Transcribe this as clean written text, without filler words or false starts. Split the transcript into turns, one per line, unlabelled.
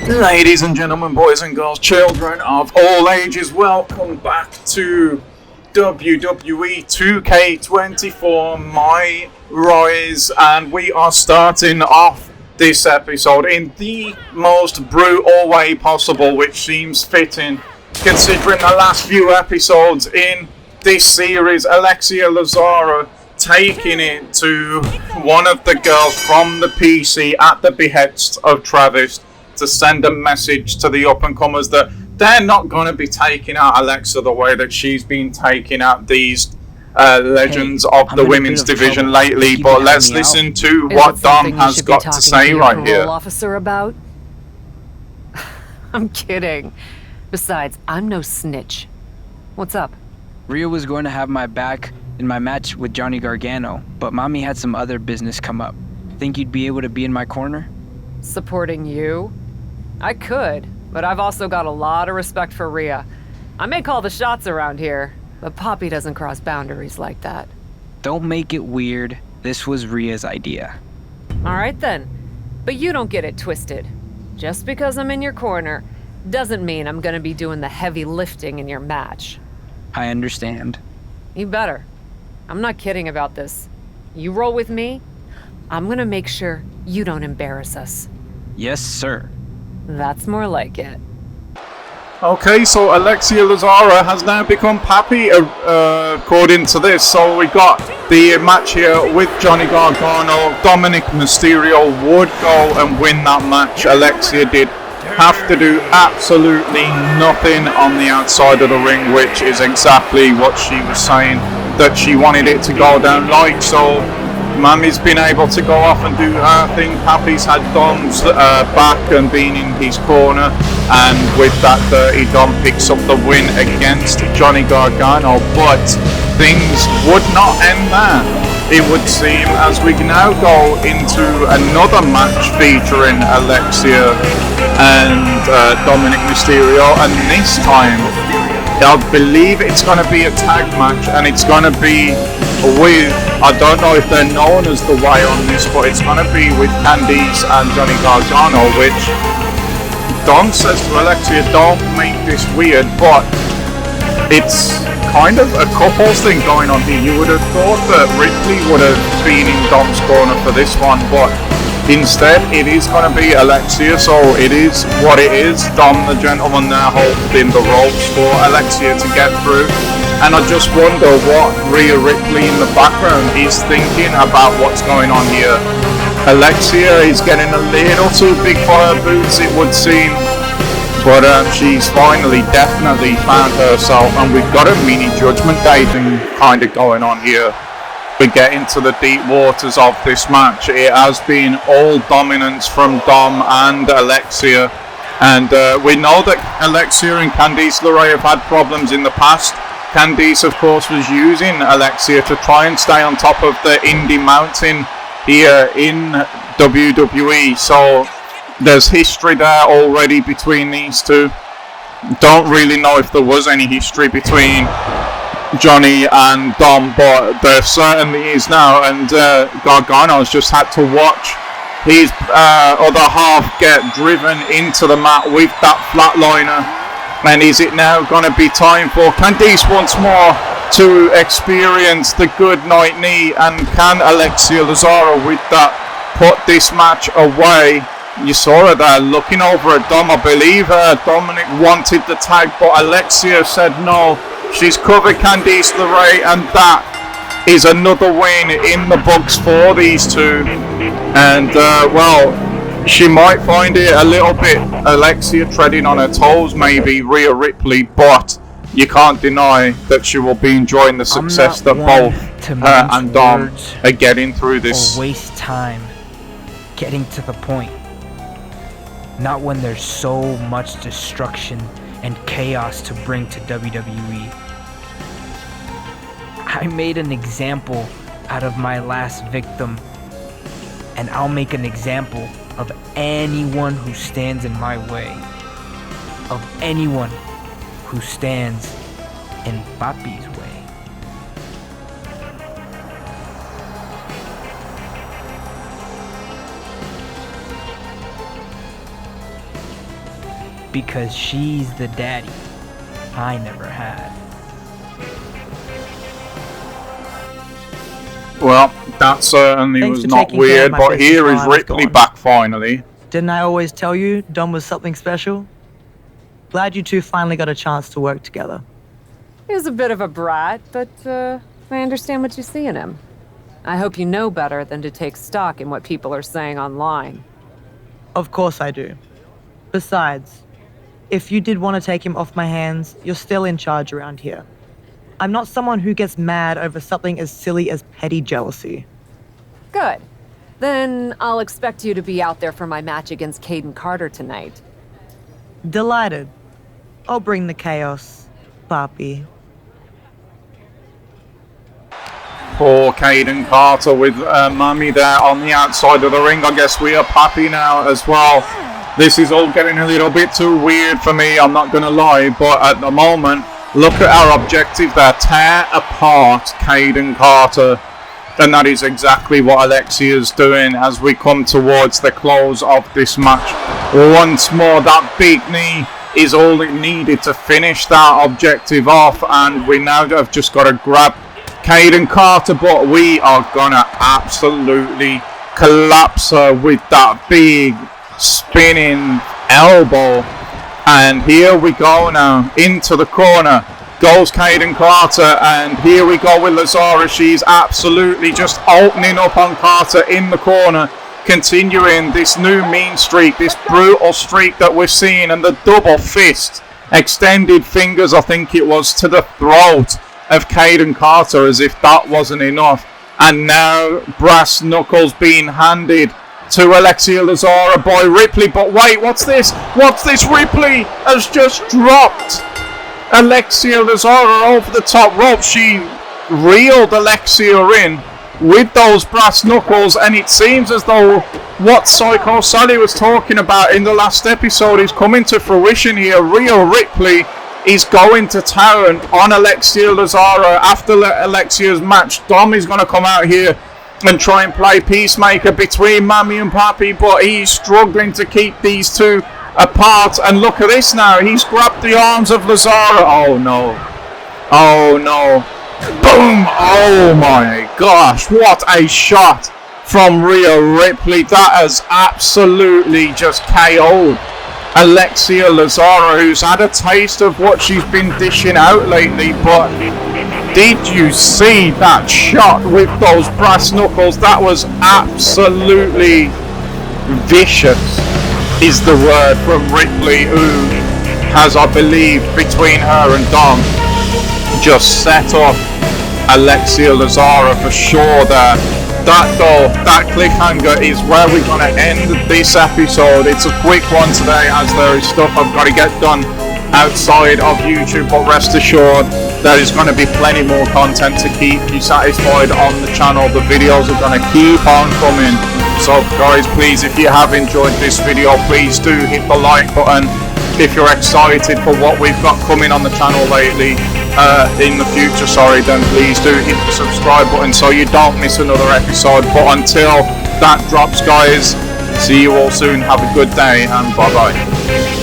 Ladies and gentlemen, boys and girls, children of all ages, welcome back to WWE 2K24 Myrise, and we are starting off this episode in the most brutal way possible, which seems fitting considering the last few episodes in this series. Alexia Lazara taking it to one of the girls from the PC at the behest of Travis to send a message to the up-and-comers that they're not going to be taking out Alexa the way that she's been taking out these legends of the women's division lately. But let's listen to what Dom has got to say right here.
Officer about? I'm kidding. Besides, I'm no snitch. What's up?
Rhea was going to have my back in my match with Johnny Gargano, but Mommy had some other business come up. Think you'd be able to be in my corner?
Supporting you? I could, but I've also got a lot of respect for Rhea. I may call the shots around here, but Poppy doesn't cross boundaries like that.
Don't make it weird. This was Rhea's idea.
All right then, but you don't get it twisted. Just because I'm in your corner doesn't mean I'm gonna be doing the heavy lifting in your match.
I understand.
You better. I'm not kidding about this. You roll with me, I'm gonna make sure you don't embarrass us.
Yes, sir.
That's more like it.
Okay, so Alexia Lazara has now become Pappy, according to this. So we got the match here with Johnny Gargano. Dominic Mysterio would go and win that match. Alexia did have to do absolutely nothing on the outside of the ring, which is exactly what she was saying that she wanted it to go down like. So Mammy's been able to go off and do her thing. Pappy's had Dom's back and been in his corner, and with that Dirty Dom picks up the win against Johnny Gargano. But things would not end there, it would seem, as we now go into another match featuring Alexia and Dominic Mysterio, and this time I believe it's going to be a tag match, and it's going to be with, I don't know if they're known as the Y on this, but it's going to be with Candice and Johnny Gargano, which Dom says to Alexia, don't make this weird, but it's kind of a couples thing going on here. You would have thought that Ripley would have been in Dom's corner for this one, but instead it is going to be Alexia, so it is what it is. Dom the gentleman there holding the ropes for Alexia to get through, and I just wonder what Rhea Ripley in the background is thinking about what's going on here. Alexia is getting a little too big for her boots, it would seem, but she's finally definitely found herself, and we've got a mini Judgment Day thing kind of going on here. We get into the deep waters of this match. It has been all dominance from Dom and Alexia, and we know that Alexia and Candice LeRae have had problems in the past. Candice, of course, was using Alexia to try and stay on top of the indie mountain here in WWE, so there's history there already between these two. Don't really know if there was any history between Johnny and Dom, but there certainly is now, and Gargano's just had to watch his other half get driven into the mat with that flatliner. And is it now going to be time for Candice once more to experience the good night knee, and can Alexia Lazara with that put this match away? You saw her there looking over at Dom. I believe Dominic wanted the tag, but Alexia said no. She's covered Candice LeRae, and that is another win in the books for these two. And well, she might find it a little bit, Alexia treading on her toes, maybe Rhea Ripley, but you can't deny that she will be enjoying the success that both her and Dom are getting through this.
Or waste time getting to the point. Not when there's so much destruction and chaos to bring to WWE. I made an example out of my last victim, and I'll make an example of anyone who stands in my way. Of anyone who stands in Papi's way. because she's the daddy I never had.
Well, that certainly
Thanks
was
for
not
taking care of
weird,
my
but
business
here
while
is
I was
Ripley
gone.
back finally.
Didn't I always tell you Dom was something special? Glad you two finally got a chance to work together.
He was a bit of a brat, but I understand what you see in him. I hope you know better than to take stock in what people are saying online.
Of course I do. Besides, if you did want to take him off my hands, you're still in charge around here. I'm not someone who gets mad over something as silly as petty jealousy.
Good. Then I'll expect you to be out there for my match against Caden Carter tonight.
Delighted. I'll bring the chaos, Papi.
Poor Caden Carter with Mummy there on the outside of the ring. I guess we are Pappy now as well. This is all getting a little bit too weird for me, I'm not going to lie. But at the moment, look at our objective there. Tear apart Caden Carter. And that is exactly what Alexia is doing as we come towards the close of this match. Once more, that big knee is all it needed to finish that objective off. And we now have just got to grab Caden Carter, but we are gonna absolutely collapse her with that big spinning elbow. And here we go now into the corner goes Caden Carter, and here we go with Lazara. She's absolutely just opening up on Carter in the corner, continuing this new mean streak, this brutal streak that we're seeing, and the double fist, extended fingers I think it was, to the throat of Caden Carter, as if that wasn't enough. And now brass knuckles being handed to Alexia Lazara by Ripley. But wait, what's this? What's this? Ripley has just dropped Alexia Lazara over the top rope. She reeled Alexia in with those brass knuckles, and it seems as though what Psycho Sally was talking about in the last episode is coming to fruition here. Rhea Ripley is going to town on Alexia Lazara after Alexia's match. Dom is going to come out here and try and play peacemaker between Mami and Papi, but he's struggling to keep these two apart. And look at this now, he's grabbed the arms of Lazara. Oh no, oh no, boom, oh my gosh, what a shot from Rhea Ripley. That has absolutely just KO'd Alexia Lazara, who's had a taste of what she's been dishing out lately. But did you see that shot with those brass knuckles? That was absolutely vicious, is the word from Ripley, who has, I believe, between her and Dom, just set up Alexia Lazara for sure there. That cliffhanger is where we're going to end this episode. It's a quick one today, as there is stuff I've got to get done outside of YouTube, but rest assured there is going to be plenty more content to keep you satisfied on the channel. The videos are going to keep on coming. So guys, please, if you have enjoyed this video, please do hit the like button. If you're excited for what we've got coming on the channel lately, in the future, then please do hit the subscribe button so you don't miss another episode. But until that drops, guys, see you all soon. Have a good day, and bye bye.